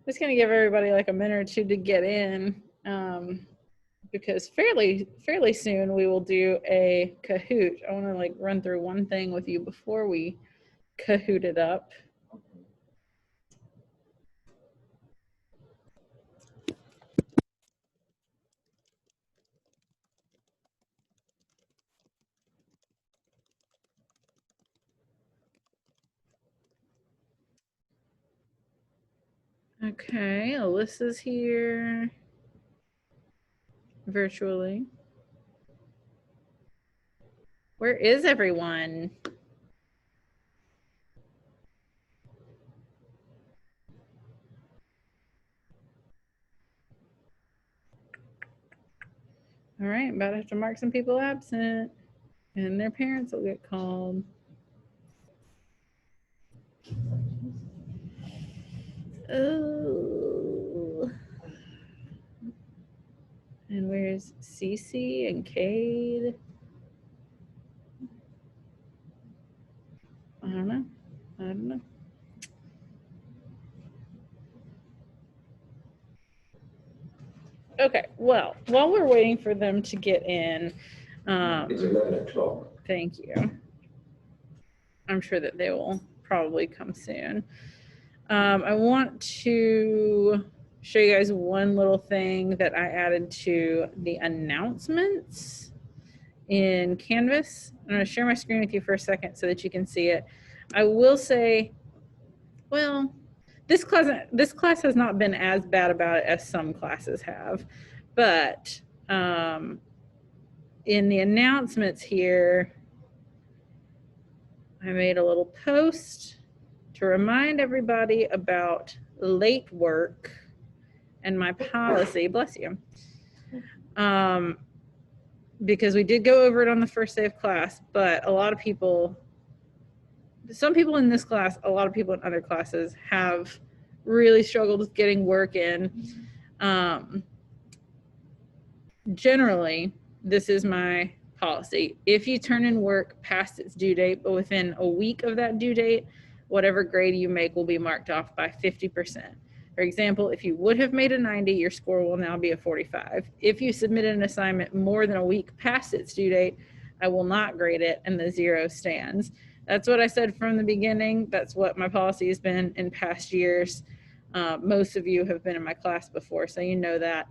Just gonna give everybody like a minute or two to get in, because fairly soon we will do a Kahoot. I want to like run through one thing with you before we Kahoot it up. Okay, Alyssa's here virtually. Where is everyone? All right, about to have to mark some people absent, and their parents will get called. Oh. And where's Cece and Cade? I don't know. I don't know. Okay, well, while we're waiting for them to get in, it's 11 o'clock. Thank you. I'm sure that they will probably come soon. I want to show you guys one little thing that I added to the announcements in Canvas. I'm going to share my screen with you for a second so that you can see it. I will say, well, this class has not been as bad about it as some classes have, but in the announcements here, I made a little post to remind everybody about late work and my policy. Bless you. Because we did go over it on the first day of class, but a lot of people, some people in this class, a lot of people in other classes have really struggled with getting work in. Generally, this is my policy. If you turn in work past its due date, but within a week of that due date, whatever grade you make will be marked off by 50%. For example, if you would have made a 90, your score will now be a 45. If you submitted an assignment more than a week past its due date, I will not grade it and the 0 stands. That's what I said from the beginning. That's what my policy has been in past years. Most of you have been in my class before, so you know that.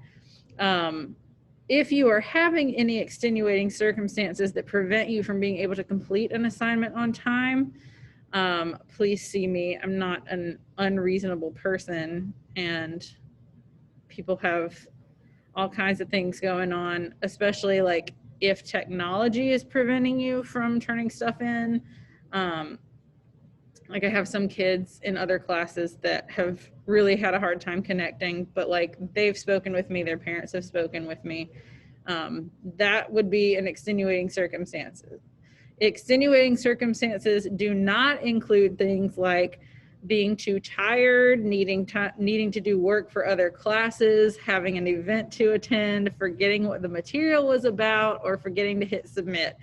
If you are having any extenuating circumstances that prevent you from being able to complete an assignment on time, please see me. I'm not an unreasonable person, and people have all kinds of things going on, especially like if technology is preventing you from turning stuff in. Like I have some kids in other classes that have really had a hard time connecting, but like they've spoken with me, their parents have spoken with me. That would be an extenuating circumstance. Extenuating circumstances do not include things like being too tired, needing to do work for other classes, having an event to attend, forgetting what the material was about, or forgetting to hit submit.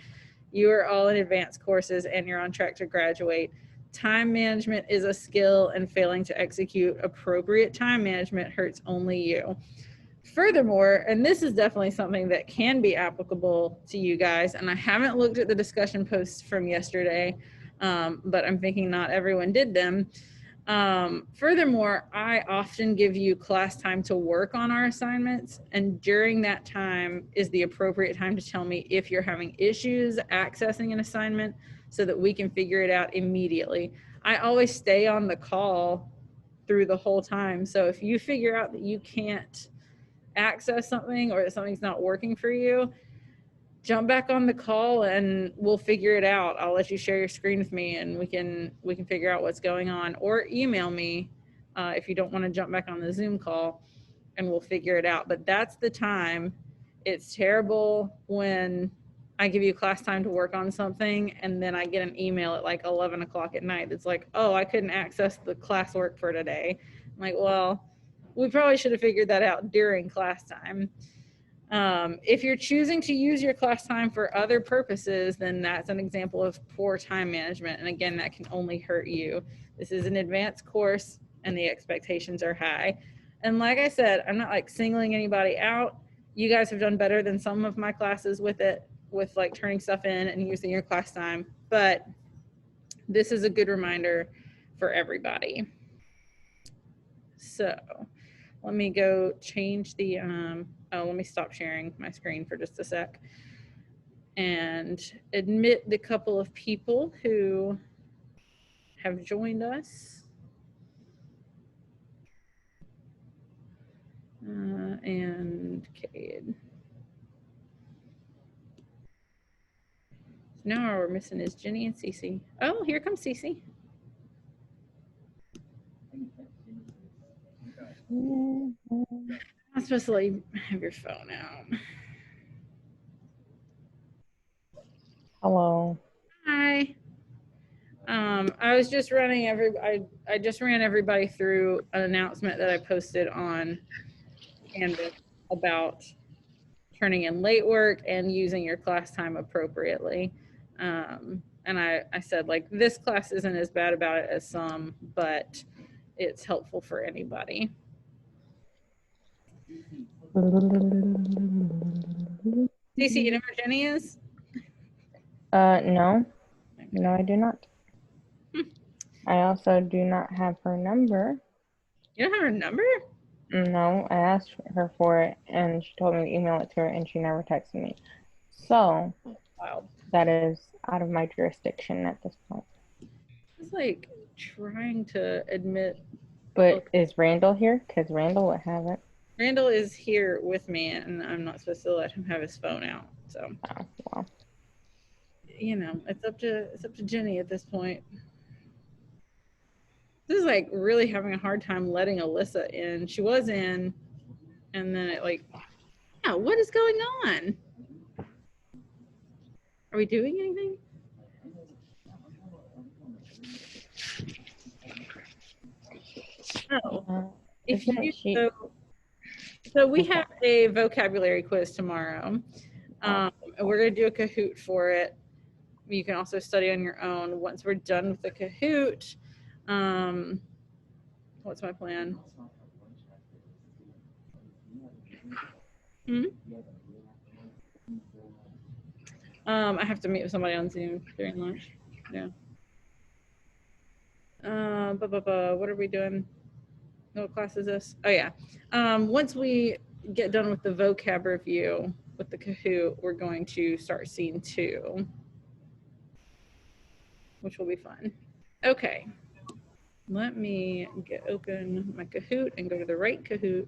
You are all in advanced courses and you're on track to graduate. Time management is a skill, and failing to execute appropriate time management hurts only you. Furthermore, and this is definitely something that can be applicable to you guys, and I haven't looked at the discussion posts from yesterday, but I'm thinking not everyone did them. Furthermore, I often give you class time to work on our assignments, and during that time is the appropriate time to tell me if you're having issues accessing an assignment so that we can figure it out immediately. I always stay on the call through the whole time, so if you figure out that you can't access something or that something's not working for you, jump back on the call and we'll figure it out. I'll let you share your screen with me and we can figure out what's going on, or email me if you don't want to jump back on the Zoom call, and we'll figure it out. But that's the time. It's terrible when I give you class time to work on something and then I get an email at like 11 o'clock at night. It's like, oh, I couldn't access the classwork for today. I'm like, well, we probably should have figured that out during class time. If you're choosing to use your class time for other purposes, then that's an example of poor time management. And again, that can only hurt you. This is an advanced course. and the expectations are high. And like I said, I'm not like singling anybody out. You guys have done better than some of my classes with it, with like turning stuff in and using your class time. But this is a good reminder for everybody. So let me go change the, let me stop sharing my screen for just a sec and admit the couple of people who have joined us. And Cade. Now all we're missing is Jenny and Cece. Oh, here comes Cece. I'm not supposed to let you have your phone out. Hello. Hi. I was just running I just ran everybody through an announcement that I posted on Canvas about turning in late work and using your class time appropriately. And I said, like, this class isn't as bad about it as some, but it's helpful for anybody. Cece, you know where Jenny is? No. No, I do not. I also do not have her number. You don't have her number? No, I asked her for it and she told me to email it to her and she never texted me. So Wild. that is out of my jurisdiction at this point. It's like trying to admit. But is Randall here? Because Randall would have it. Randall is here with me and I'm not supposed to let him have his phone out. So, oh, well. You know, it's up to Jenny at this point. This is like really having a hard time letting Alyssa in. She was in, and then it like, yeah, what is going on? Are we doing anything? Oh, if you so we have a vocabulary quiz tomorrow. And we're gonna do a Kahoot for it. You can also study on your own. Once we're done with the Kahoot, what's my plan? I have to meet with somebody on Zoom during lunch. Yeah. What are we doing? What class is this? Oh yeah. Once we get done with the vocab review with the Kahoot, we're going to start scene 2, which will be fun. Okay. Let me open my Kahoot and go to the right Kahoot.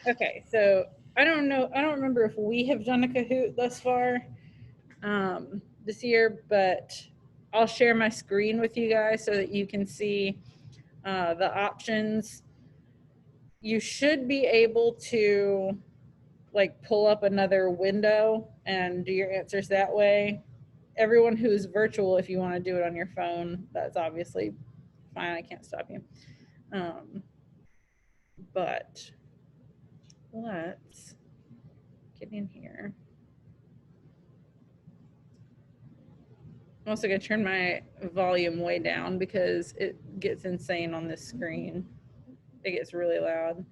Okay, so I don't remember if we have done a Kahoot thus far this year, but I'll share my screen with you guys so that you can see the options. You should be able to like pull up another window and do your answers that way. Everyone who's virtual, if you want to do it on your phone, that's obviously fine. I can't stop you. But let's get in here. I'm also going to turn my volume way down because it gets insane on this screen. It gets really loud.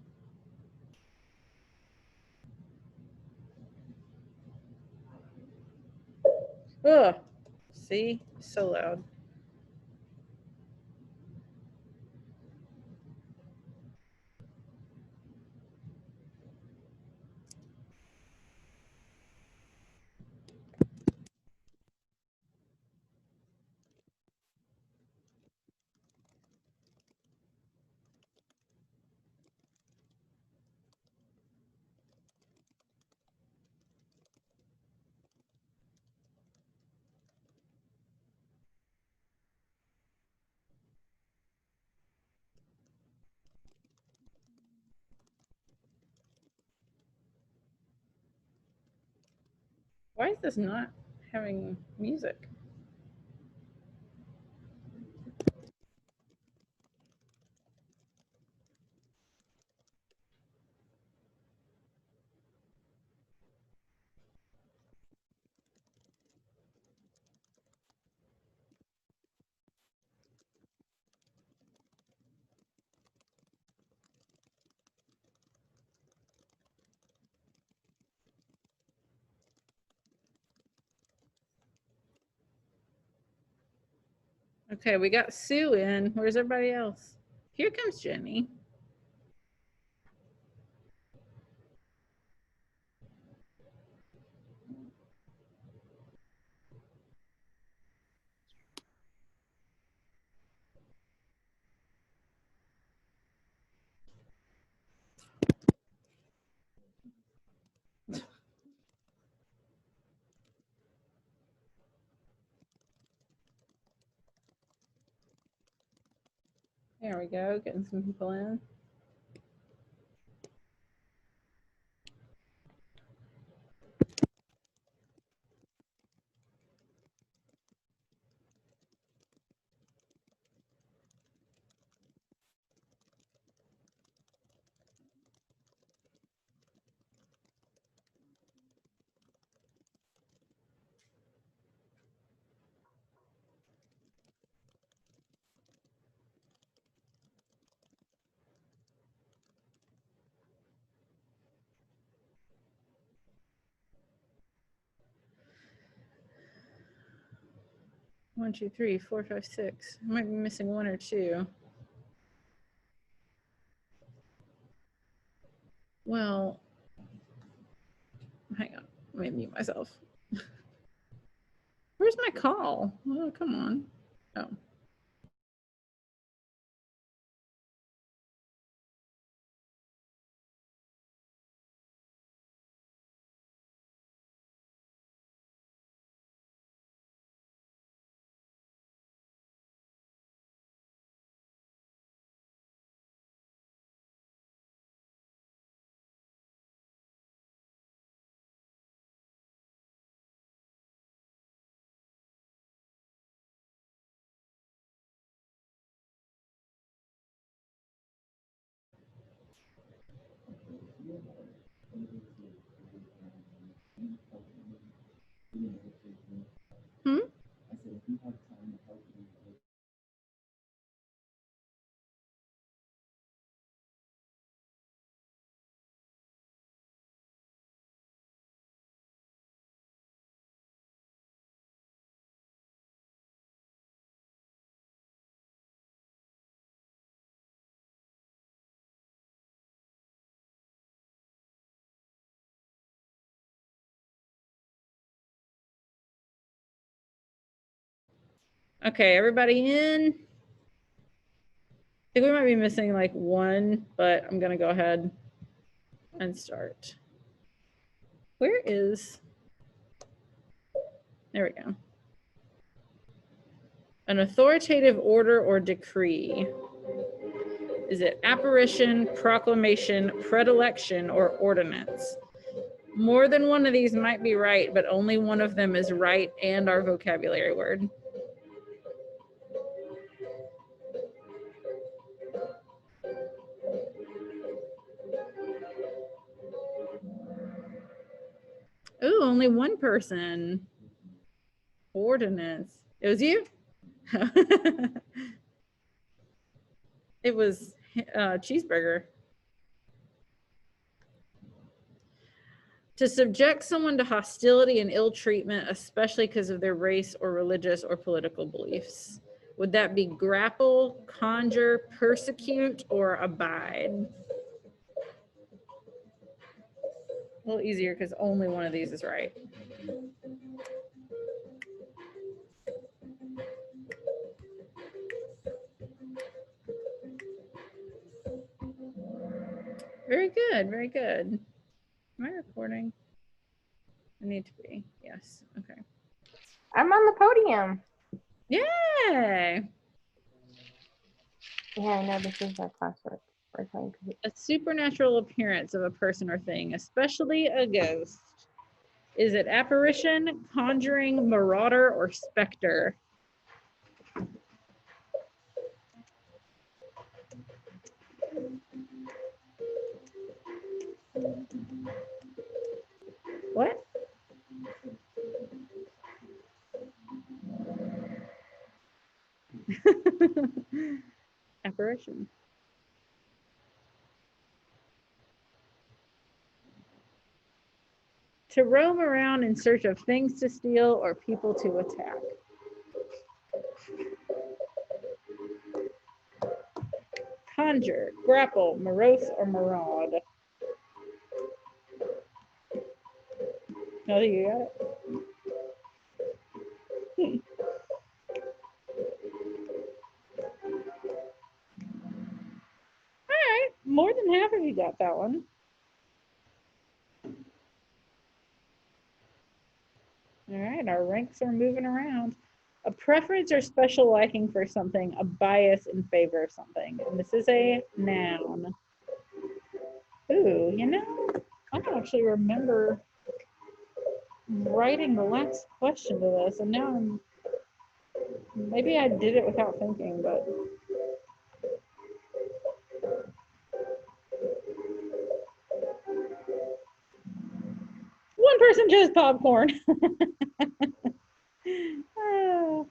Ugh. See? So loud. Why is this not having music? Okay, we got Sue in. Where's everybody else? Here comes Jenny. There we go, getting some people in. One, two, three, four, five, six. I might be missing one or two. Well, hang on. Let me mute myself. Where's my call? Oh, come on. Oh. Hmm? Okay, everybody in? I think we might be missing like one, but I'm gonna go ahead and start. Where is, there we go. An authoritative order or decree. Is it apparition, proclamation, predilection, or ordinance? More than one of these might be right, but only one of them is right and our vocabulary word. Ooh, only one person. Ordinance. It was you? It was cheeseburger. To subject someone to hostility and ill treatment, especially because of their race or religious or political beliefs. Would that be grapple, conjure, persecute, or abide? A little easier because only one of these is right. Very good, very good. Am I recording? I need to be, yes, okay. I'm on the podium. Yay! Yeah, I know this is our classwork. A supernatural appearance of a person or thing, especially a ghost. Is it apparition, conjuring, marauder, or specter? What? Apparition. To roam around in search of things to steal or people to attack. conjure, grapple, morose, or maraud. Oh, you got it. All right, more than half of you got that one. All right, our ranks are moving around. A preference or special liking for something, a bias in favor of something. And this is a noun. Ooh, you know, I don't actually remember writing the last question to this, and now maybe I did it without thinking, but. One person chose popcorn. Oh,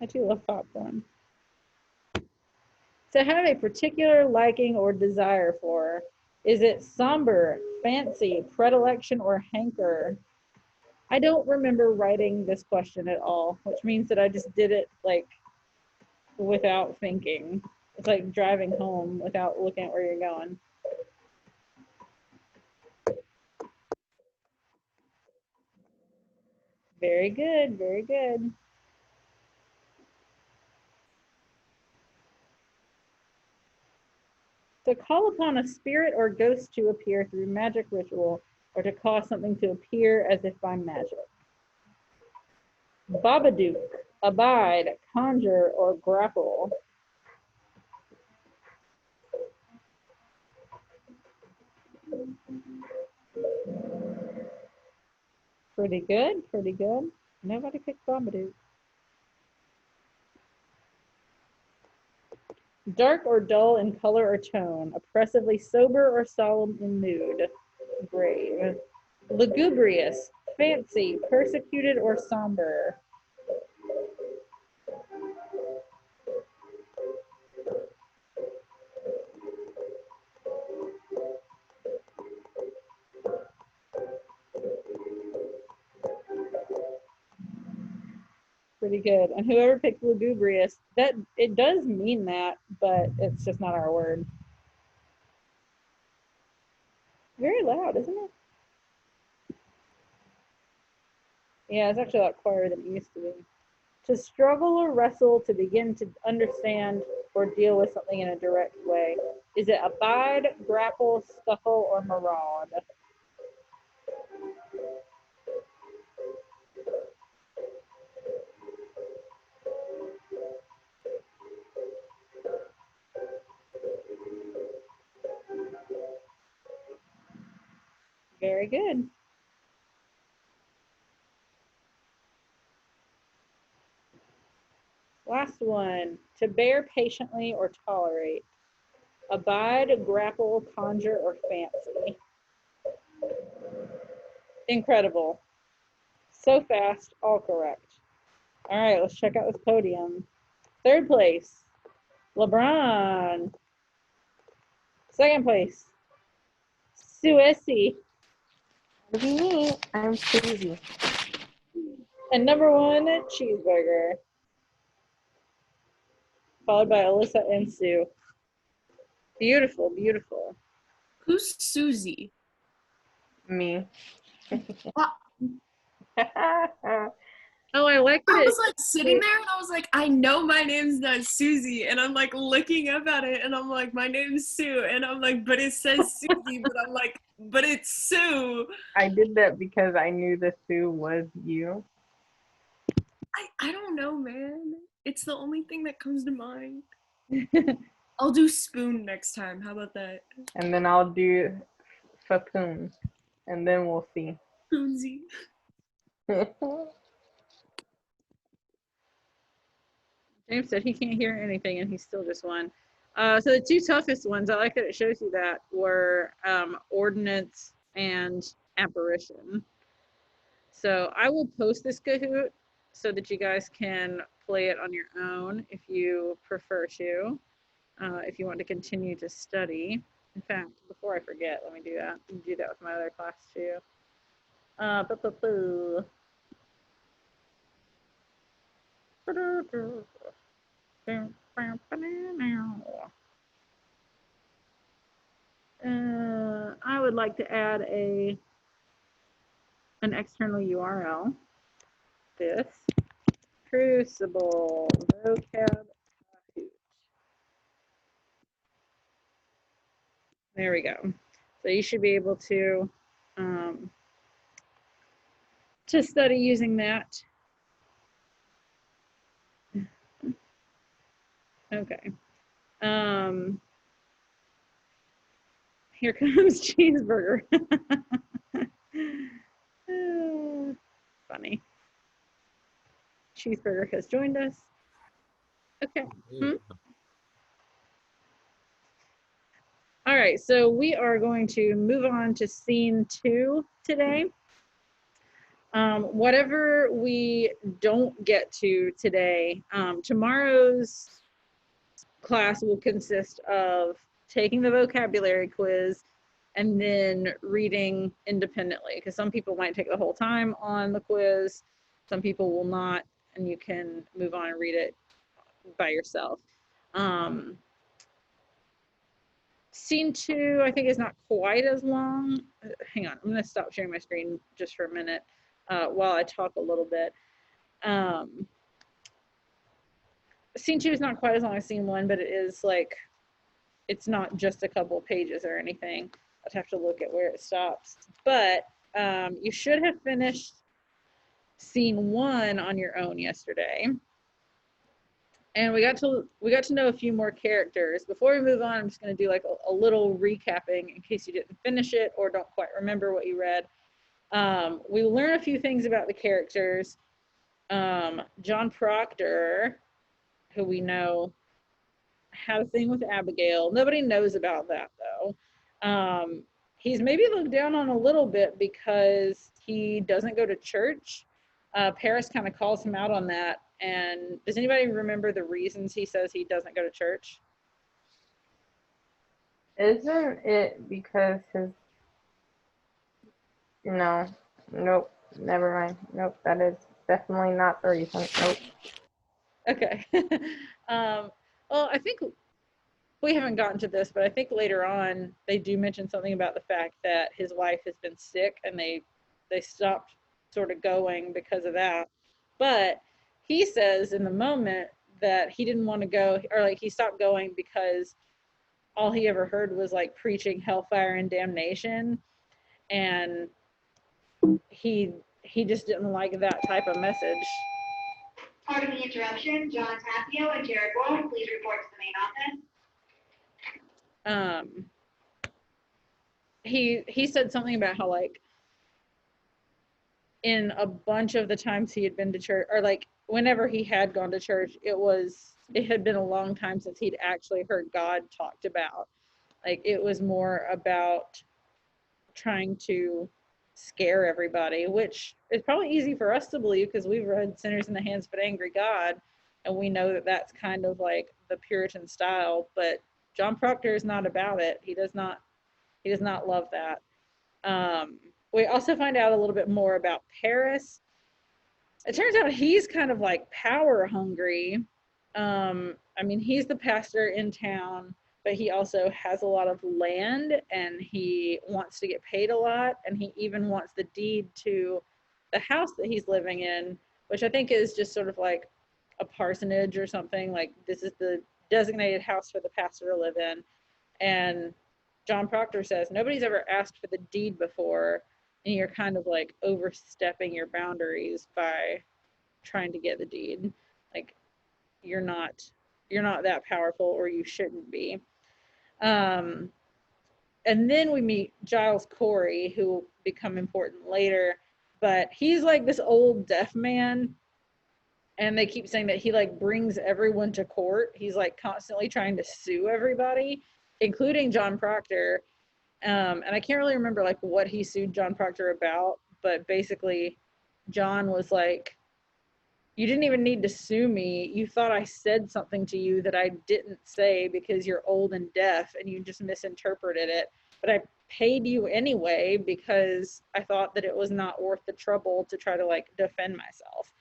I do love popcorn. To have a particular liking or desire for, is it somber, fancy, predilection, or hanker? I don't remember writing this question at all, which means that I just did it like without thinking. It's like driving home without looking at where you're going. Very good, very good. To call upon a spirit or ghost to appear through magic ritual, or to cause something to appear as if by magic. Babadook, abide, conjure, or grapple. Pretty good, pretty good. Nobody picked Babadook. Dark or dull in color or tone, oppressively sober or solemn in mood. Grave. Lugubrious, fancy, persecuted or somber. Pretty good. And whoever picked lugubrious, that it does mean that, but it's just not our word. Very loud, isn't it? Yeah, it's actually a lot quieter than it used to be. To struggle or wrestle to begin to understand or deal with something in a direct way. Is it abide, grapple, scuffle, or maraud? Very good. Last one. To bear patiently or tolerate. Abide, grapple, conjure, or fancy. Incredible. So fast, all correct. All right, let's check out this podium. Third place, LeBron. Second place, Suesi. Me, I'm Susie. And number one, Cheeseburger. Followed by Alyssa and Sue. Beautiful, beautiful. Who's Susie? Me. What? Oh, I like that. I was like sitting there and I was like, I know my name's not Susie. And I'm like looking up at it and I'm like, my name's Sue. And I'm like, but it says Susie. But I'm like, but it's Sue. I did that because I knew the Sue was you. I don't know, man. It's the only thing that comes to mind. I'll do spoon next time. How about that? And then I'll do Fapoon. And then we'll see. Spoonsy. James said he can't hear anything and he still just won. So the two toughest ones, I like that it shows you that, were Ordinance and Apparition. So I will post this Kahoot so that you guys can play it on your own if you prefer to, if you want to continue to study. In fact, before I forget, let me do that. I'll do that with my other class too. I would like to add an external URL. This Crucible vocab. There we go. So you should be able to study using that. Okay. Here comes Cheeseburger. Funny. Cheeseburger has joined us. Okay. All right, so we are going to move on to scene 2 today. Whatever we don't get to today, tomorrow's class will consist of taking the vocabulary quiz and then reading independently, because some people might take the whole time on the quiz, some people will not, and you can move on and read it by yourself. Scene 2, I think, is not quite as long. Hang on, I'm going to stop sharing my screen just for a minute while I talk a little bit. Scene 2 is not quite as long as scene 1, but it is like, it's not just a couple of pages or anything. I'd have to look at where it stops. But you should have finished scene 1 on your own yesterday. And we got to know a few more characters. Before we move on, I'm just going to do like a little recapping in case you didn't finish it or don't quite remember what you read. We learn a few things about the characters. John Proctor, who we know had a thing with Abigail. Nobody knows about that though. He's maybe looked down on a little bit because he doesn't go to church. Paris kind of calls him out on that. And does anybody remember the reasons he says he doesn't go to church? Isn't it because his... No. Nope. Never mind. Nope. That is definitely not the reason. Nope. Okay. Well, I think we haven't gotten to this, but I think later on they do mention something about the fact that his wife has been sick and they stopped sort of going because of that. But he says in the moment that he didn't want to go, or like he stopped going because all he ever heard was like preaching hellfire and damnation, and he just didn't like that type of message. Pardon the interruption. John Tapio and Jared Wolf, please report to the main office. He said something about how like in a bunch of the times he had been to church, or like whenever he had gone to church, it had been a long time since he'd actually heard God talked about. Like it was more about trying to scare everybody, which is probably easy for us to believe because we've read Sinners in the Hands of an Angry God, and we know that that's kind of like the Puritan style. But John Proctor is not about it. He does not love that. We also find out a little bit more about Paris. It turns out he's kind of like power hungry. I mean, he's the pastor in town, but he also has a lot of land and he wants to get paid a lot. And he even wants the deed to the house that he's living in, which I think is just sort of like a parsonage or something. Like this is the designated house for the pastor to live in. And John Proctor says, nobody's ever asked for the deed before. And you're kind of like overstepping your boundaries by trying to get the deed. Like you're not that powerful, or you shouldn't be. And then we meet Giles Corey, who will become important later, but he's like this old deaf man, and they keep saying that he like brings everyone to court. He's like constantly trying to sue everybody, including John Proctor. And I can't really remember like what he sued John Proctor about, but basically John was like, you didn't even need to sue me. You thought I said something to you that I didn't say because you're old and deaf and you just misinterpreted it. But I paid you anyway because I thought that it was not worth the trouble to try to like defend myself.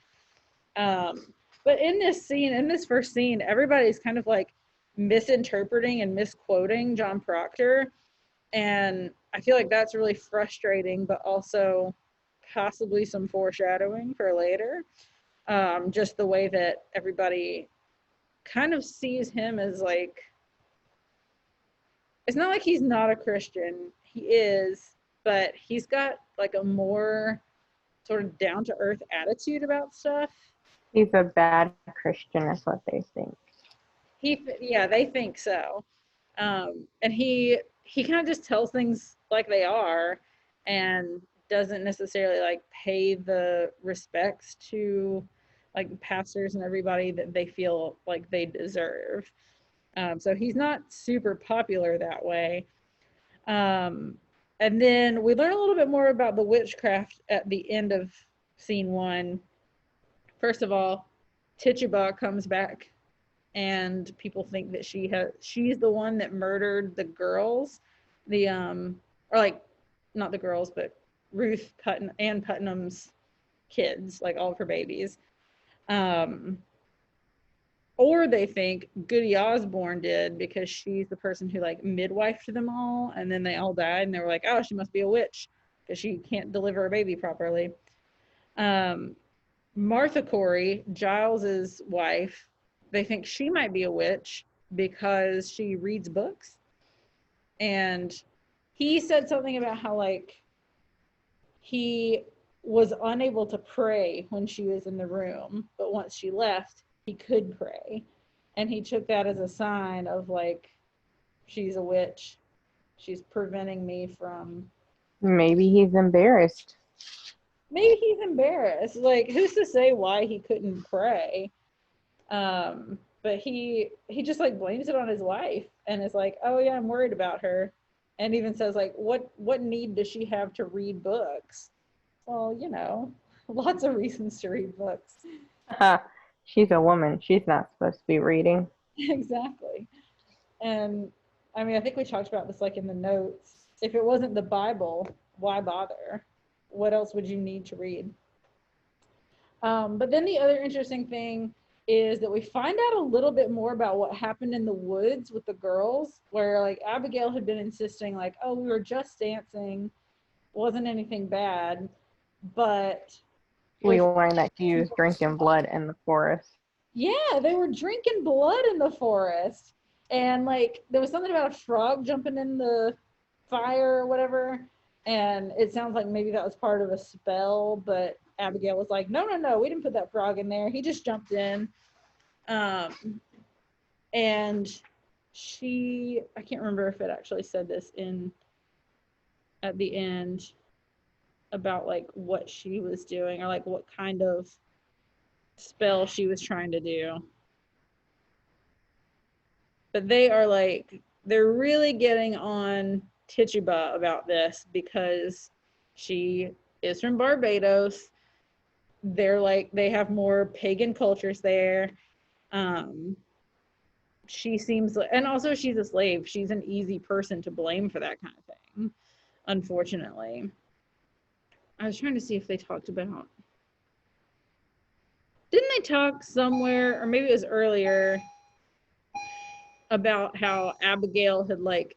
But in this scene, in this first scene, everybody's kind of like misinterpreting and misquoting John Proctor. And I feel like that's really frustrating, but also possibly some foreshadowing for later. Just the way that everybody kind of sees him as like, it's not like he's not a Christian. He is, but he's got like a more sort of down to earth attitude about stuff. He's a bad Christian, is what they think. Yeah, they think so. And he kind of just tells things like they are and doesn't necessarily like pay the respects to like pastors and everybody that they feel like they deserve. So he's not super popular that way. And then we learn a little bit more about the witchcraft at the end of scene 1. First of all, Tituba comes back and people think that she's the one that murdered the girls, or like not the girls, but Ruth Ann Putnam's kids, like all of her babies. Or they think Goody Osborne did because she's the person who like midwifed them all, and then they all died, and they were like, oh, she must be a witch because she can't deliver a baby properly. Martha Corey, Giles's wife, they think she might be a witch because she reads books. And he said something about how like he was unable to pray when she was in the room, but once she left, he could pray. And he took that as a sign of like, she's a witch. She's preventing me from. Maybe he's embarrassed. Maybe he's embarrassed. Like, who's to say why he couldn't pray? But he just like blames it on his wife and is like, oh yeah, I'm worried about her. And even says like, what need does she have to read books? Well, you know, lots of reasons to read books. She's a woman. She's not supposed to be reading. Exactly. And I mean, I think we talked about this like in the notes. If it wasn't the Bible, why bother? What else would you need to read? But then the other interesting thing is that we find out a little bit more about what happened in the woods with the girls, where like Abigail had been insisting like, oh, we were just dancing, wasn't anything bad, but We learned that she was drinking blood in the forest. yeah, they were drinking blood in the forest. And like there was something about a frog jumping in the fire or whatever. And it sounds like maybe that was part of a spell, but Abigail was like, no, we didn't put that frog in there. He just jumped in. And I can't remember if it actually said this at the end about like what she was doing or like what kind of spell she was trying to do. But they're really getting on Tituba about this because she is from Barbados. They have more pagan cultures there. She seems like, and also she's a slave. She's an easy person to blame for that kind of thing, unfortunately. I was trying to see if they talked about, didn't they talk somewhere, or maybe it was earlier, about how Abigail had like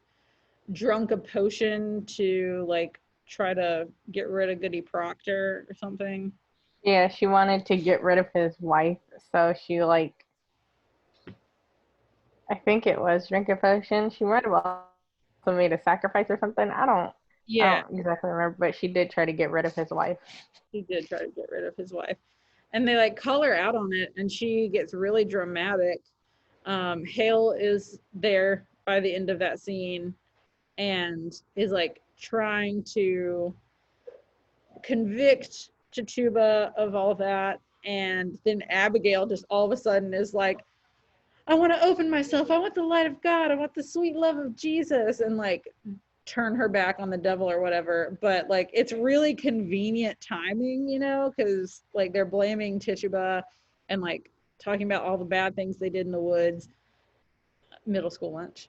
drunk a potion to like try to get rid of Goody Proctor or something? Yeah, she wanted to get rid of his wife, so she like, I think it was drink a potion. She might have also made a sacrifice or something. I don't exactly remember, but she did try to get rid of his wife. He did try to get rid of his wife. And they like call her out on it, and she gets really dramatic. Hale is there by the end of that scene and is like trying to convict Tituba of all that. And then Abigail just all of a sudden is like, I want to open myself. I want the light of God. I want the sweet love of Jesus. And like turn her back on the devil or whatever. But like, it's really convenient timing, you know, because like they're blaming Tituba and like talking about all the bad things they did in the woods. Middle school lunch.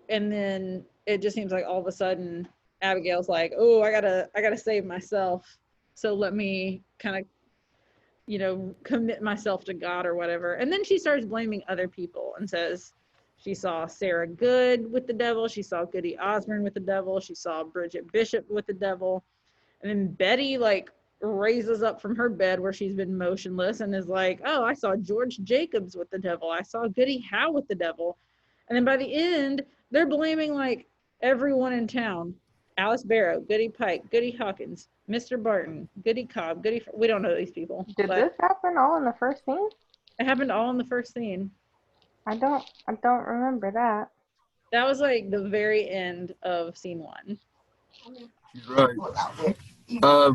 And then it just seems like all of a sudden Abigail's like, oh, I gotta save myself. So let me kind of commit myself to God or whatever. And then she starts blaming other people and says she saw Sarah Good with the devil. She saw Goody Osborne with the devil. She saw Bridget Bishop with the devil. And then Betty like raises up from her bed where she's been motionless and is like, oh, I saw George Jacobs with the devil. I saw Goody Howe with the devil. And then by the end, they're blaming like everyone in town. Alice Barrow, Goody Pike, Goody Hawkins, Mr. Barton, Goody Cobb, we don't know these people. Did this happen all in the first scene? It happened all in the first scene. I don't remember that. That was like the very end of scene 1. Right. I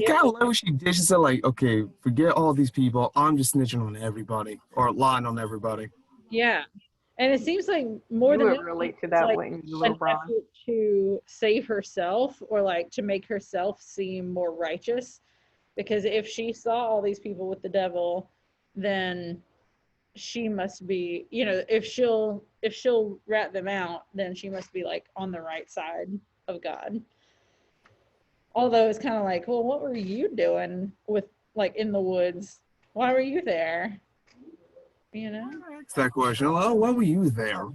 kind of like what she did. She said, like, okay, forget all these people. I'm just snitching on everybody or lying on everybody. Yeah. And it seems like more than relate to that, like when you an were wrong. effort to save herself or like to make herself seem more righteous. Because if she saw all these people with the devil, then she must be, if she'll rat them out, then she must be like on the right side of God. Although it's kind of like, well, what were you doing with like in the woods? Why were you there? Ask that question. Oh, why were you there?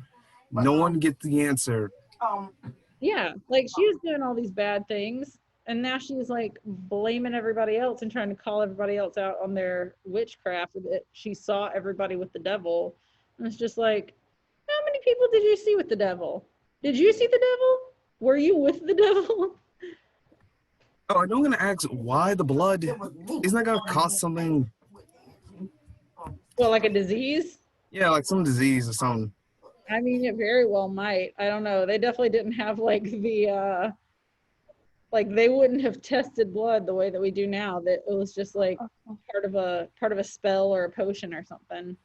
No one gets the answer. Yeah, like she was doing all these bad things, and now she's like blaming everybody else and trying to call everybody else out on their witchcraft that she saw everybody with the devil. And it's just like, how many people did you see with the devil? Did you see the devil? Were you with the devil? Oh, and I'm gonna ask, why the blood? Isn't that gonna cause something? Well, like a disease? Yeah, like some disease or something. I mean, it very well might. I don't know. They definitely didn't have like the like they wouldn't have tested blood the way that we do now. That it was just like part of a spell or a potion or something.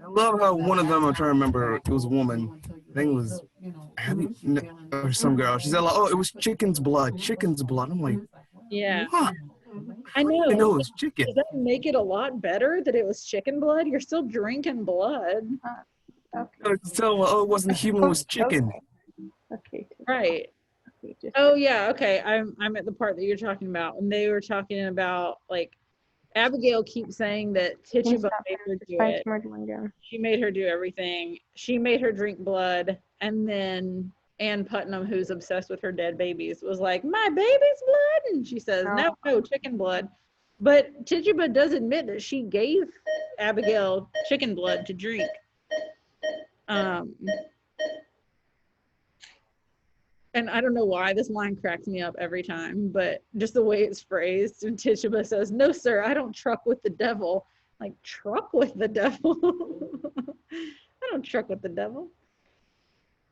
I love how one of them, I'm trying to remember, it was a woman. I think it was or some girl. She said, like, oh, it was chicken's blood. Chicken's blood. I'm like, yeah. Huh. I know. I know it was chicken. Does that make it a lot better that it was chicken blood? You're still drinking blood. Okay. So, oh, it wasn't human, it was chicken. Okay. Right. Okay, Oh yeah, okay. I'm at the part that you're talking about. And they were talking about like Abigail keeps saying that Tituba made her do it. She made her do everything. She made her drink blood, and then Ann Putnam, who's obsessed with her dead babies, was like, my baby's blood? And she says, no, chicken blood. But Tituba does admit that she gave Abigail chicken blood to drink. And I don't know why this line cracks me up every time, but just the way it's phrased. And Tituba says, no, sir, I don't truck with the devil. Like, truck with the devil? I don't truck with the devil.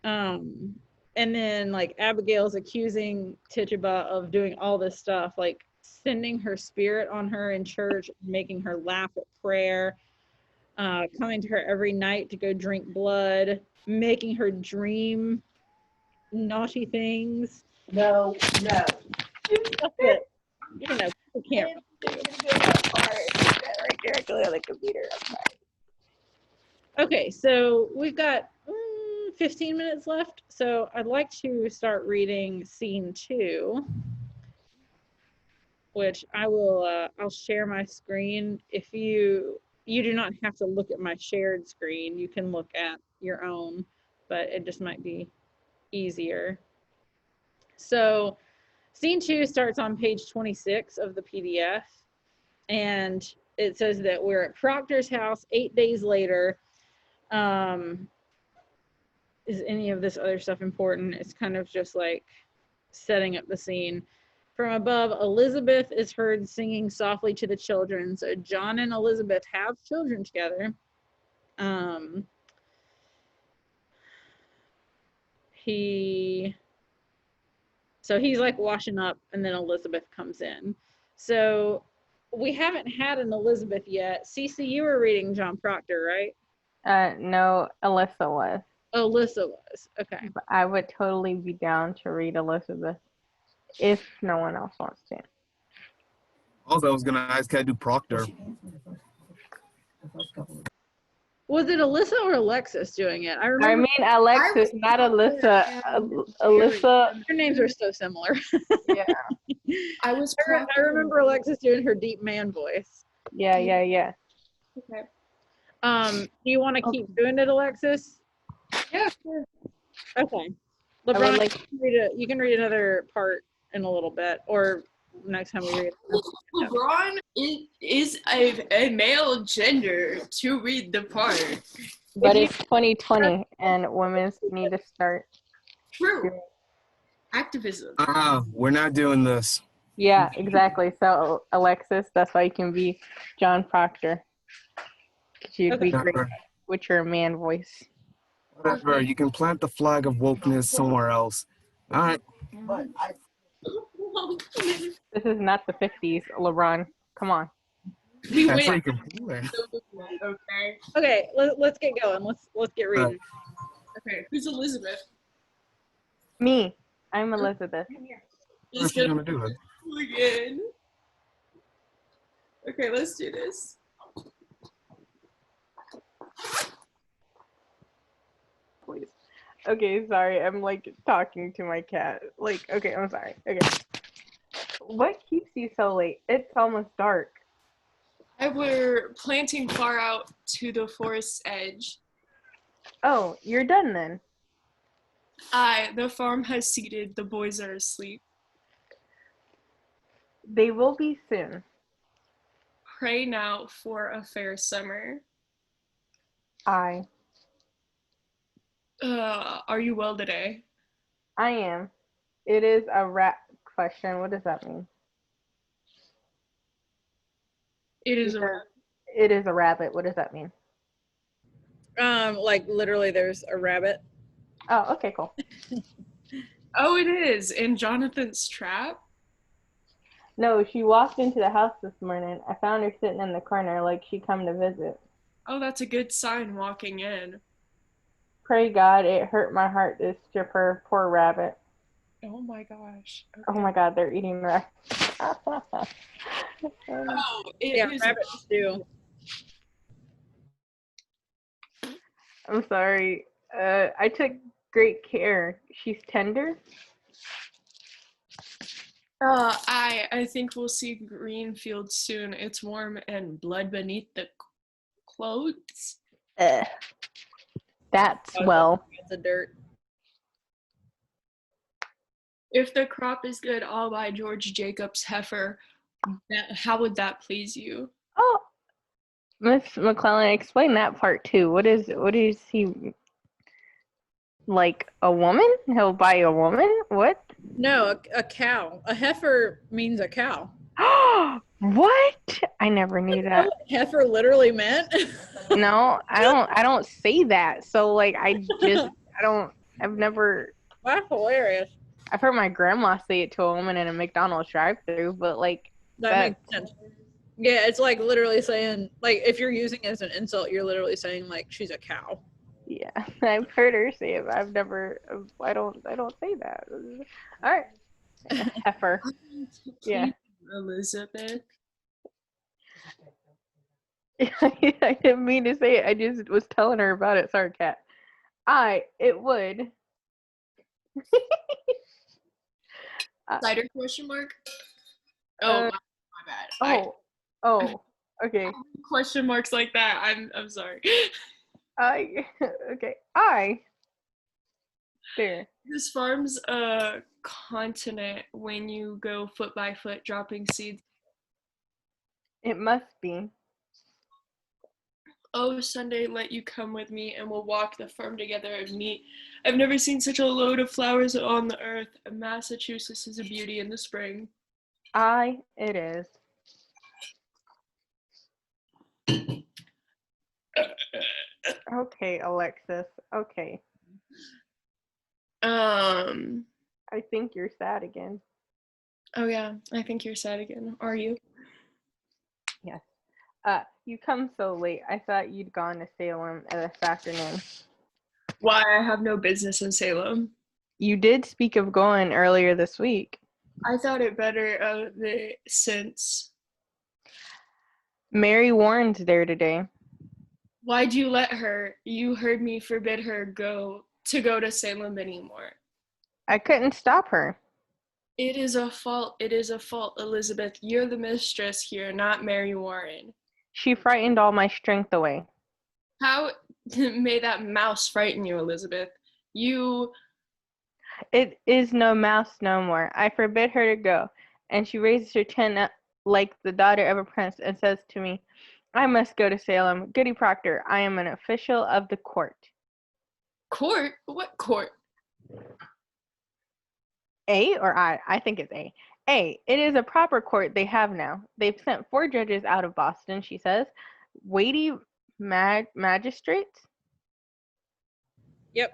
And then like Abigail's accusing Tituba of doing all this stuff, like sending her spirit on her in church, making her laugh at prayer, coming to her every night to go drink blood, making her dream naughty things. No. Stuff that, people can't do. Right directly on the computer. Okay, so we've got 15 minutes left, so I'd like to start reading scene 2, which I will I'll share my screen. If you do not have to look at my shared screen, you can look at your own, but it just might be easier. So scene 2 starts on page 26 of the PDF, and it says that we're at Proctor's house 8 days later. Is any of this other stuff important? It's kind of just like setting up the scene. From above, Elizabeth is heard singing softly to the children. So John and Elizabeth have children together. He's like washing up, and then Elizabeth comes in. So we haven't had an Elizabeth yet. Cece, you were reading John Proctor, right? No, Alyssa was. Alyssa was. Okay. But I would totally be down to read Elizabeth if no one else wants to. Also, I was gonna ask, can I do Proctor? Was it Alyssa or Alexis doing it? I remember. I mean Alexis, not Alyssa. Alyssa. Their names are so similar. Yeah. I was. I remember Alexis doing her deep man voice. Yeah. Okay. Do you want to keep doing it, Alexis? Yeah, sure. Okay. I would LeBron, like- you can read another part in a little bit, or next time we read. LeBron is a male gender to read the part. But it's 2020 and women need to start. True. Activism. We're not doing this. Yeah, exactly. So Alexis, that's why you can be John Proctor. 'Cause you'd be great with your man voice. Whatever. You can plant the flag of wokeness somewhere else. All right. This is not the 50s, LeBron. Come on. We That's win. freaking cool. Okay. Okay, let's get going. Let's get reading. Okay. Who's Elizabeth? Me. I'm Elizabeth. Let's What's she get gonna do? again. Okay, let's do this. Please. Okay, sorry. I'm like talking to my cat. Like, okay, I'm sorry. Okay. What keeps you so late? It's almost dark. We're planting far out to the forest's edge. Oh, you're done then. The farm has seeded. The boys are asleep. They will be soon. Pray now for a fair summer. I Are you well today? am. It is a rap question. What does that mean? It is It is a rabbit. What does that mean? Like literally, there's a rabbit. Oh, okay, cool. Oh, it is in Jonathan's trap. No, she walked into the house this morning. I found her sitting in the corner like she come to visit. Oh, that's a good sign walking in. Pray God, it hurt my heart to strip her. Poor rabbit. Oh my gosh. Oh Okay. my God, they're eating rabbit. Oh, Yeah, it is. rabbit stew. I'm sorry. I took great care. She's tender. I think we'll see green fields soon. It's warm and blood beneath the clothes. That's well. It's a dirt. If the crop is good, I'll buy George Jacobs heifer. How would that please you? Oh, Miss McClellan, explain that part too. What is he like? A woman? He'll buy a woman? What? No, a cow. A heifer means a cow. What? I never knew that. What heifer literally meant? No, I don't say that. So like I've never That's hilarious. I've heard my grandma say it to a woman in a McDonald's drive-through, but like That makes sense. Yeah, it's like literally saying, like, if you're using it as an insult, you're literally saying like she's a cow. yeah, I've heard her say it. But I don't say that. All right. Heifer. Yeah. Elizabeth. I didn't mean to say it. I just was telling her about it. Sorry, cat. It would. Cider question mark? Oh, my bad. Oh, okay. Question marks like that. I'm sorry. Okay. There. This farm's a continent when you go foot by foot dropping seeds. It must be. Oh, Sunday, let you come with me and we'll walk the farm together and meet. I've never seen such a load of flowers on the earth. Massachusetts is a beauty in the spring. It is. Okay, Alexis. Okay. I think you're sad again. Oh yeah, I think you're sad again. Are you? Yes. You come so late. I thought you'd gone to Salem this afternoon. Why? I have no business in Salem. You did speak of going earlier this week. I thought it better since. Mary Warren's there today. Why'd you let her? You heard me forbid her to go to Salem anymore. I couldn't stop her. It is a fault. It is a fault, Elizabeth. You're the mistress here, not Mary Warren. She frightened all my strength away. How may that mouse frighten you, Elizabeth? You. It is no mouse no more. I forbid her to go. And she raises her chin up like the daughter of a prince and says to me, I must go to Salem. Goody Proctor, I am an official of the court. Court? What court? A or I? I think it's A. A. It is a proper court they have now. They've sent 4 judges out of Boston, she says. Weighty magistrates? Yep.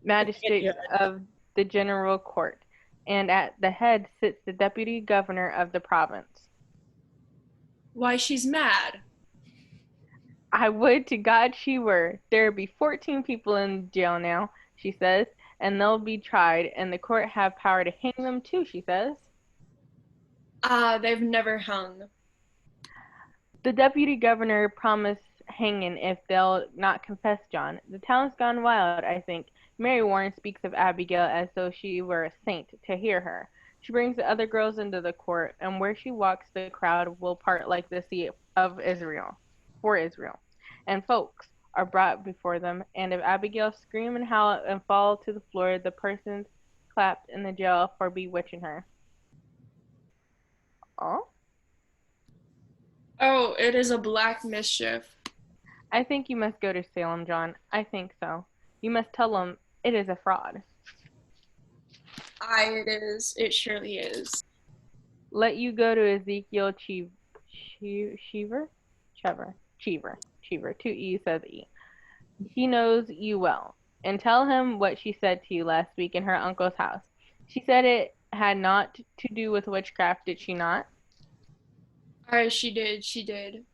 Magistrates of the general court. And at the head sits the deputy governor of the province. Why, she's mad. I would to God she were. There be 14 people in jail now, she says, and they'll be tried, and the court have power to hang them too, she says. They've never hung. The deputy governor promised hanging if they'll not confess, John. The town's gone wild, I think. Mary Warren speaks of Abigail as though she were a saint to hear her. She brings the other girls into the court, and where she walks the crowd will part like the sea of Israel, for Israel. And folks are brought before them, and if Abigail scream and howl and fall to the floor, the person's clapped in the jail for bewitching her. Oh? Oh, it is a black mischief. I think you must go to Salem, John. I think so. You must tell them it is a fraud. It is. It surely is. Let you go to Ezekiel Cheever, 2 E says E. He knows you well. And tell him what she said to you last week in her uncle's house. She said it had not to do with witchcraft, did she not? She did.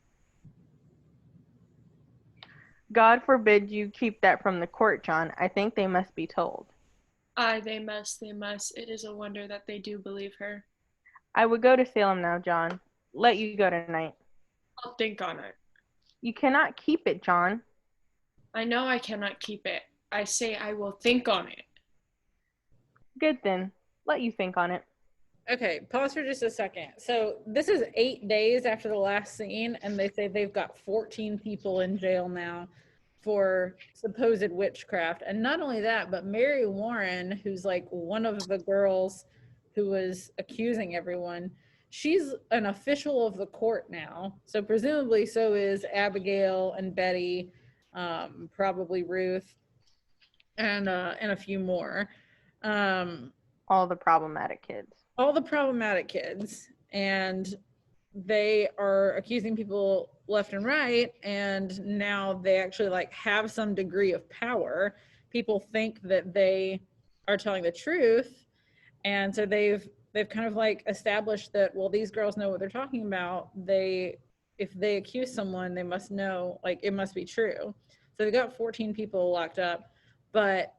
God forbid you keep that from the court, John. I think they must be told. They must. It is a wonder that they do believe her. I would go to Salem now, John. Let you go tonight. I'll think on it. You cannot keep it, John. I know I cannot keep it. I say I will think on it. Good then. Let you think on it. Okay, pause for just a second. So this is 8 days after the last scene, and they say they've got 14 people in jail now for supposed witchcraft. And not only that, but Mary Warren, who's like one of the girls who was accusing everyone, she's an official of the court now. So presumably so is Abigail and Betty, probably Ruth, and a few more. All the problematic kids. All the problematic kids, and they are accusing people left and right, and now they actually like have some degree of power. People think that they are telling the truth, and so they've kind of like established that, well, these girls know what they're talking about. If they accuse someone, they must know, like, it must be true. So they got 14 people locked up, but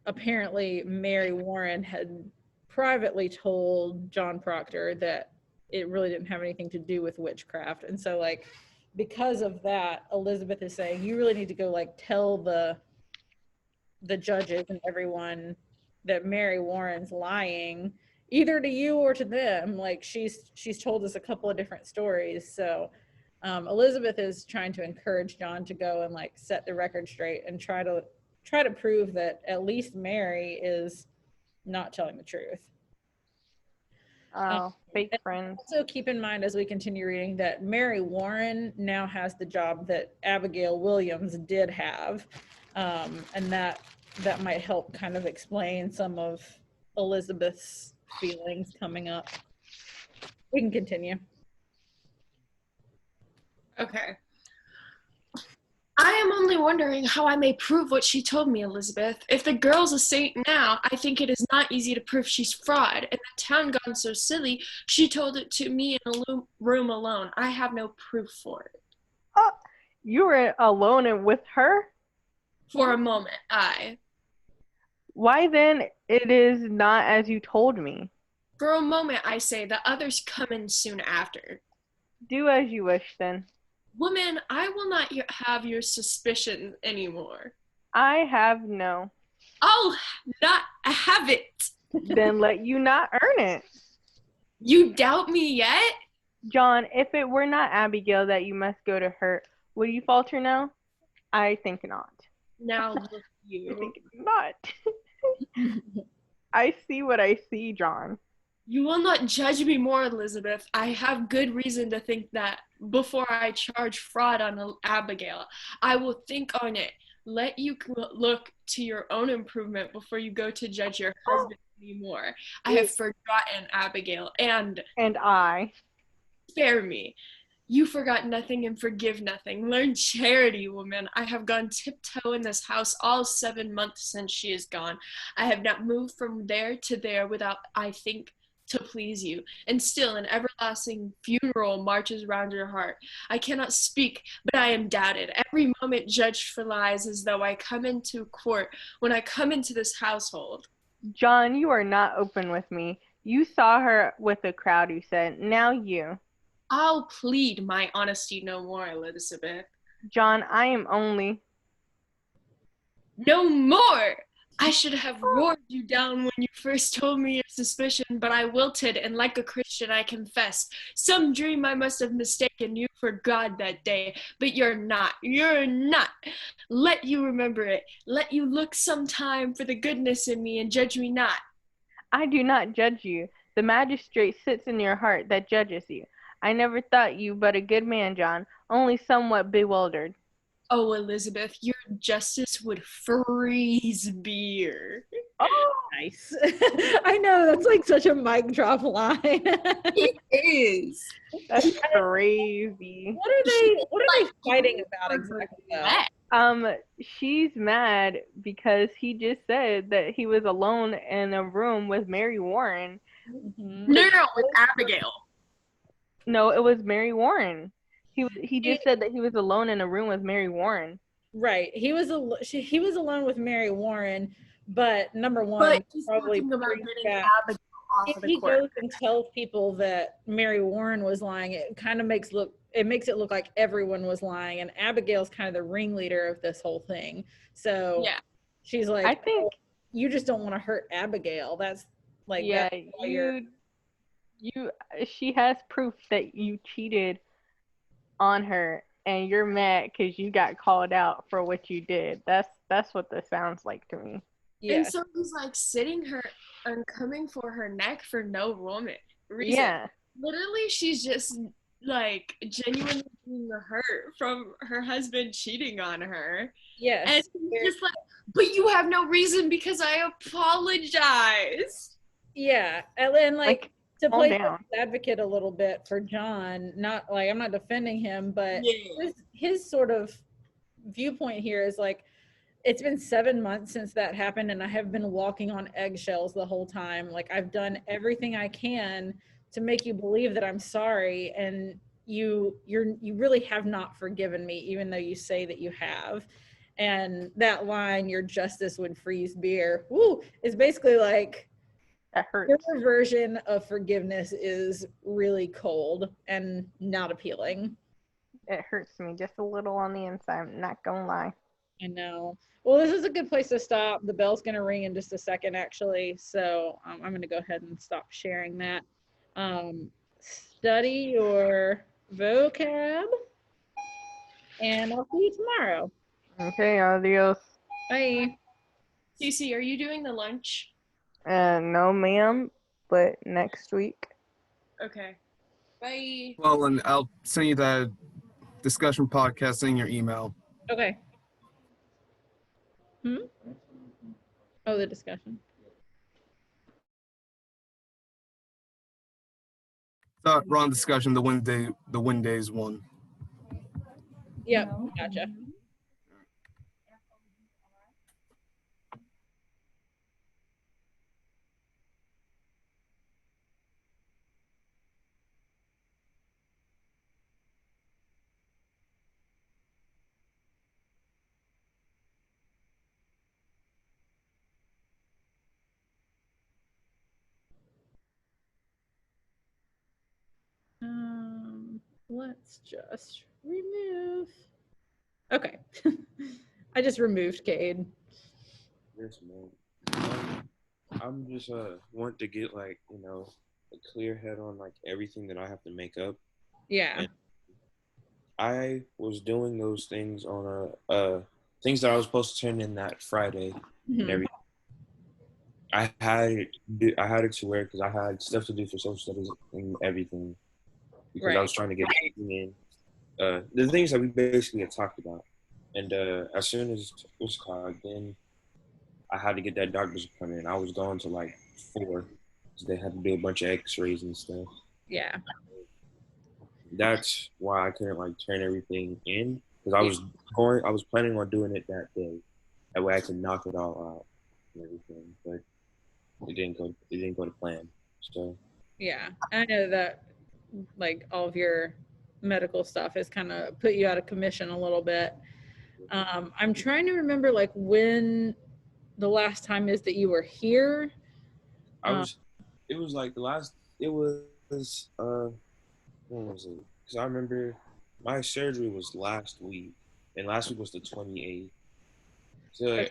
apparently Mary Warren had privately told John Proctor that it really didn't have anything to do with witchcraft. And so like, because of that, Elizabeth is saying, you really need to go like tell the judges and everyone that Mary Warren's lying, either to you or to them. Like she's told us a couple of different stories. So Elizabeth is trying to encourage John to go and like set the record straight and try to prove that at least Mary is not telling the truth. Oh, fake friends. Also keep in mind as we continue reading that Mary Warren now has the job that Abigail Williams did have, and that might help kind of explain some of Elizabeth's feelings coming up. We can continue. Okay. I am only wondering how I may prove what she told me, Elizabeth. If the girl's a saint now, I think it is not easy to prove she's fraud. And the town gone so silly, she told it to me in a room alone. I have no proof for it. Oh, you were alone and with her? For a moment, aye. Why then it is not as you told me? For a moment, I say, the others come in soon after. Do as you wish then. Woman, I will not have your suspicion anymore. I have no. I'll not have it. then let you not earn it. You doubt me yet? John, if it were not Abigail that you must go to her, would you falter now? I think not. Now look I you. think not. I see what I see, John. You will not judge me more, Elizabeth. I have good reason to think that before I charge fraud on Abigail. I will think on it. Let you look to your own improvement before you go to judge your husband anymore. I have forgotten Abigail, and I. spare me. You forgot nothing and forgive nothing. Learn charity, woman. I have gone tiptoe in this house all 7 months since she is gone. I have not moved from there to there without, I think, to please you. And still an everlasting funeral marches round your heart. I cannot speak, but I am doubted. Every moment judged for lies as though I come into court when I come into this household. John, you are not open with me. You saw her with a crowd, you said. Now you. I'll plead my honesty no more, Elizabeth. John, I am only. No more! I should have roared you down when you first told me your suspicion, but I wilted, and like a Christian I confess. Some dream I must have mistaken you for God that day, but you're not. You're not. Let you remember it. Let you look sometime for the goodness in me and judge me not. I do not judge you. The magistrate sits in your heart that judges you. I never thought you but a good man, John, only somewhat bewildered. Oh, Elizabeth, your justice would freeze beer. Oh, Nice. I know, that's like such a mic drop line. It is. that's crazy. What are they fighting about exactly though? She's mad because he just said that he was alone in a room with Mary Warren. Mhm. No, with Abigail. No, it was Mary Warren. He just said that he was alone in a room with Mary Warren. Right. He was alone with Mary Warren, but number one, But he's probably talking about brings getting back- Abigail off if of the he court. goes and tells people that Mary Warren was lying, it kind of makes it look like everyone was lying, and Abigail's kind of the ringleader of this whole thing. So Yeah. she's like, I think, "Oh, you just don't want to hurt Abigail." That's like, yeah, that's why you're- she has proof that you cheated on her, and you're mad because you got called out for what you did. That's what this sounds like to me. yeah. And so he's like sitting her and coming for her neck for no reason. Yeah. Literally, she's just like genuinely being hurt from her husband cheating on her. Yes. And he's just like, but you have no reason because I apologize. Yeah. And then like to calm play down. devil's advocate a little bit for John, not like I'm not defending him, but Yeah. his sort of viewpoint here is like, it's been 7 months since that happened, and I have been walking on eggshells the whole time. Like, I've done everything I can to make you believe that I'm sorry, and you really have not forgiven me, even though you say that you have. And that line, "your justice would freeze beer," woo, is basically like, That hurts. your version of forgiveness is really cold and not appealing. It hurts me just a little on the inside. I'm not gonna lie. I know. Well, this is a good place to stop. The bell's going to ring in just a second, actually. So I'm going to go ahead and stop sharing that. Study your vocab, and I'll see you tomorrow. Okay, adios. Bye. Cece, are you doing the lunch? No, ma'am, but next week. Okay. Bye. Well, and I'll send you that discussion podcast in your email. Okay. Oh, the discussion. Wrong discussion. The Wednesdays one. Yep. Gotcha. Let's just remove. Okay. I just removed Cade. Yes, ma'am. I'm just want to get like, a clear head on like everything that I have to make up. Yeah. And I was doing those things on things that I was supposed to turn in that Friday and Mhm. everything. I had it to where because I had stuff to do for social studies and everything because I Right. was trying to get everything in. The things that we basically had talked about, and as soon as it was called, then I had to get that doctor's appointment. I was going to like 4, so they had to do a bunch of X-rays and stuff. Yeah. That's why I couldn't like turn everything in because I was planning on doing it that day. That way I could knock it all out and everything, but it didn't go to plan. So Yeah. I know that like all of your medical stuff has kind of put you out of commission a little bit. I'm trying to remember like when the last time is that you were here. I was, it was like it was, when was it? Because I remember my surgery was last week, and last week was the 28th. So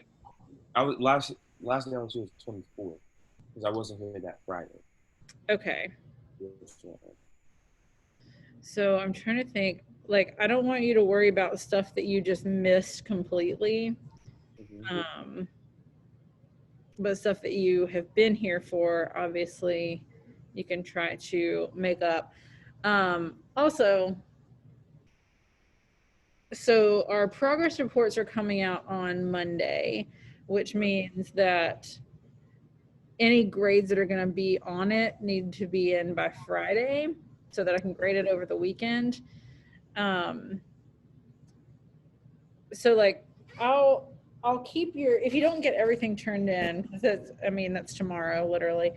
I was last day I was here was 24th because I wasn't here that Friday. Okay. So I'm trying to think, like, I don't want you to worry about stuff that you just missed completely. Mm-hmm. But stuff that you have been here for, obviously, you can try to make up. Also, so our progress reports are coming out on Monday, which means that any grades that are going to be on it need to be in by Friday so that I can grade it over the weekend. So like I'll keep your, if you don't get everything turned in, that's tomorrow literally.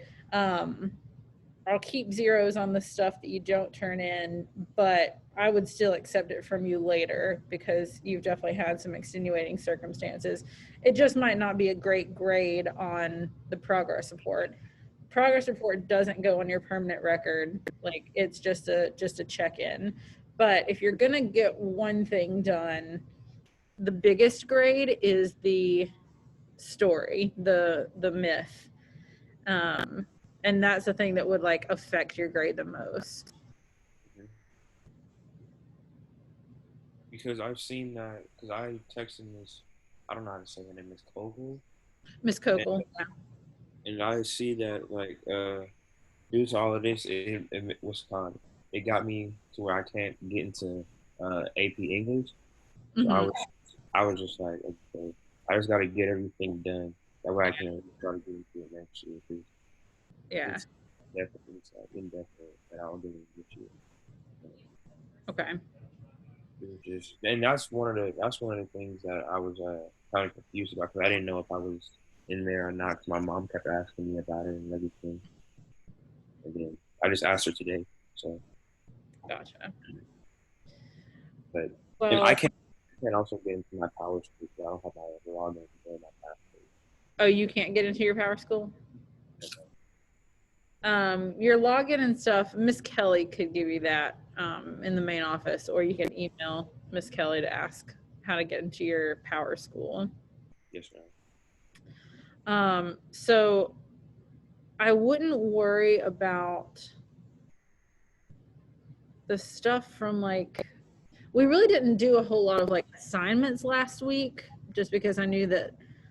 I'll keep zeros on the stuff that you don't turn in, but I would still accept it from you later because you've definitely had some extenuating circumstances. It just might not be a great grade on the progress report. Progress report doesn't go on your permanent record. Like it's just a check-in. But if you're gonna get one thing done, the biggest grade is the story, the myth. And that's the thing that would like affect your grade the most. Because I've seen that because I texted Miss, I don't know how to say her name, Miss Koval, Miss Kokel. and I see that like due to all of this, it what's it called? It got me to where I can't get into AP English. So Mhm. I was just like, okay, I just got to get everything done. That way I can try to get into it next year because Yeah. it's definitely indefinite that I'll do it this year. Okay. It was just, and that's one of the things that I was kind of confused about because I didn't know if I was in there or not. 'Cause my mom kept asking me about it and everything, and then I just asked her today. So, Gotcha. but and Well, I can also get into my power school. So I don't have my login or my password. oh, you can't get into your power school? Your login and stuff, Miss Kelly could give you that in the main office, or you can email Miss Kelly to ask how to get into your power school. Yes, ma'am. So I wouldn't worry about the stuff from like, we really didn't do a whole lot of like assignments last week just because I knew that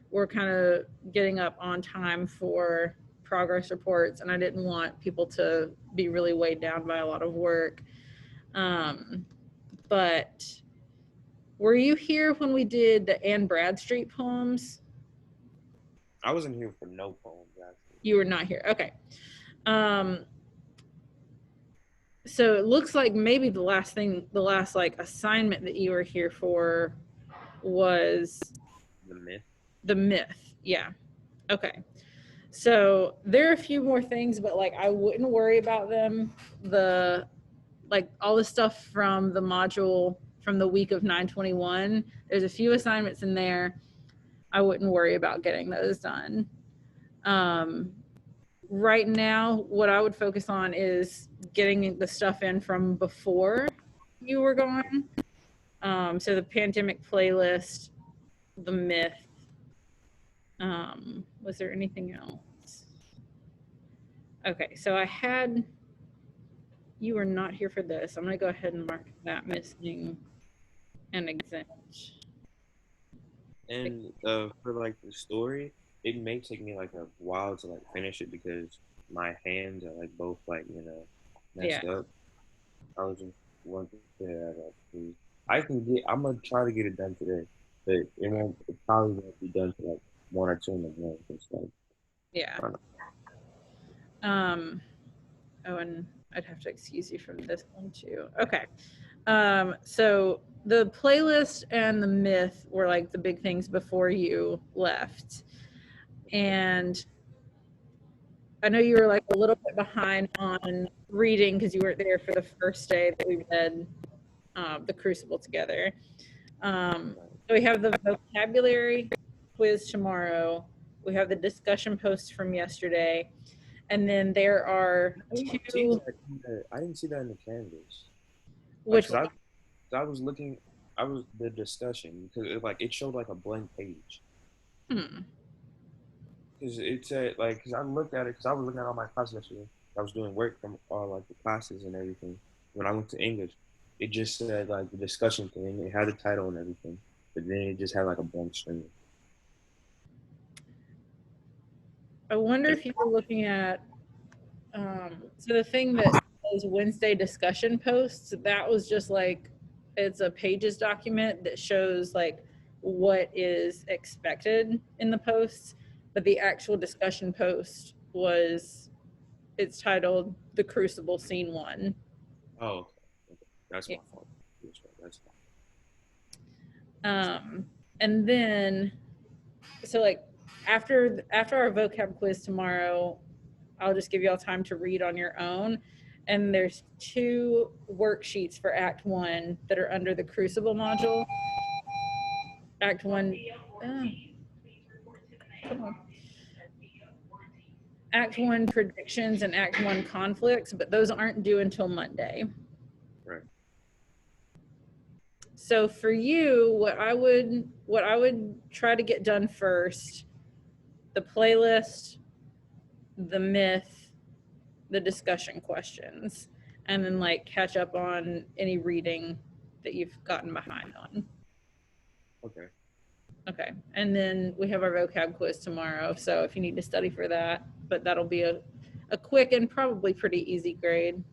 we're kind of getting up on time for progress reports and I didn't want people to be really weighed down by a lot of work. But were you here when we did the Anne Bradstreet poems? I wasn't here for no poems actually. You were not here. Okay. So it looks like maybe the last like assignment that you were here for was The myth. the myth. Yeah. Okay. So there are a few more things, but like I wouldn't worry about them. The like all the stuff from the module from the week of 921, there's a few assignments in there. I wouldn't worry about getting those done. Right now, what I would focus on is getting the stuff in from before you were gone. So the pandemic playlist, the myth. Was there anything else? Okay, so you were not here for this. I'm gonna go ahead and mark that missing and exempt. And for like the story, it may take me like a while to like finish it because my hands are like both like messed up. I was just wanting to have that please. I'm gonna try to get it done today, but it probably won't be done till like 1 or 2 in the morning and stuff. Yeah. I don't know. Oh, and I'd have to excuse you from this one too. Okay. So the playlist and the myth were like the big things before you left. And I know you were like a little bit behind on reading because you weren't there for the first day that we read The Crucible together. So we have the vocabulary quiz tomorrow. We have the discussion posts from yesterday. And then there are I didn't see that in the canvas. which I was looking, I was the discussion because it showed like a blank page. Because it said because I looked at it because I was looking at all my classes yesterday. I was doing work from all like the classes and everything. When I went to English, it just said like the discussion thing. It had the title and everything, but then it just had like a blank string. I wonder if you were looking at so the thing that says Wednesday discussion posts, that was just like it's a pages document that shows like what is expected in the posts, but the actual discussion post it's titled The Crucible Scene 1. Oh, okay. That's Yeah. my fault. That's fine. And then so like after our vocab quiz tomorrow, I'll just give you all time to read on your own. And there's 2 worksheets for Act 1 that are under the Crucible module. Act 1. Come on. Act 1 predictions and Act 1 conflicts, but those aren't due until Monday. Right. So for you, what I would try to get done first, the playlist, the myth, the discussion questions, and then like catch up on any reading that you've gotten behind on. Okay. Okay. And then we have our vocab quiz tomorrow. So if you need to study for that, but that'll be a quick and probably pretty easy grade.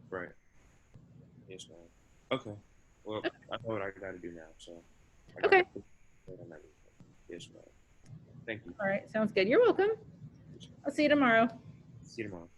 Right. Yes, ma'am. Okay. Well, I know what I got to do now, so. Okay. Yes, ma'am. Thank you. All right. Sounds good. You're welcome. I'll see you tomorrow. See you tomorrow.